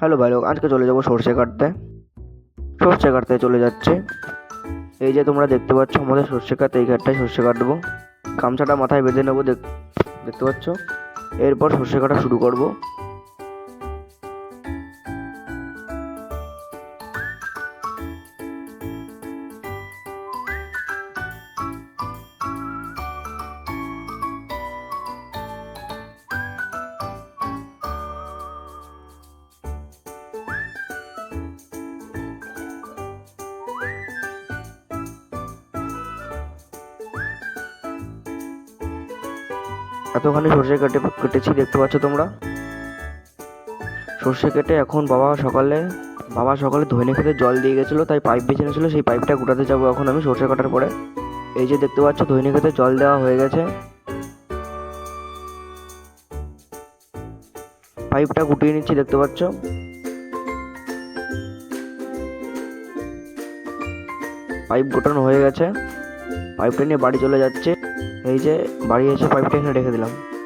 Hello ভাই লোক, আজকে চলে যাবো সর্ষে কাটতে। সর্ষে কাটতে চলে যাচ্ছে। এই যে তোমরা দেখতে পাচ্ছ আমাদের সর্ষে কাটতে, এই ঘাটটায় সর্ষে কাটবো। গামছাটা মাথায় বেঁধে নেবো, দেখতে পাচ্ছ। এরপর সর্ষে কাটা শুরু করব। এতখানি সর্ষে কেটেছি, দেখতে পাচ্ছ তোমরা। সর্ষে কেটে এখন বাবা সকালে ধনে খেতে জল দিয়ে গেছিলো, তাই পাইপ বেছে নিয়েছিল, সেই পাইপটা গুটাতে যাবো এখন আমি সর্ষে কাটার পরে। এই যে দেখতে পাচ্ছ ধনে খেতে জল দেওয়া হয়ে গেছে। পাইপটা গুটিয়ে নিচ্ছি, দেখতে পাচ্ছ। পাইপ গোটানো হয়ে গেছে। পাইপটা নিয়ে বাড়ি চলে যাচ্ছে। এই যে বাড়ি এসে পাইপটা এখানে রেখে দিলাম।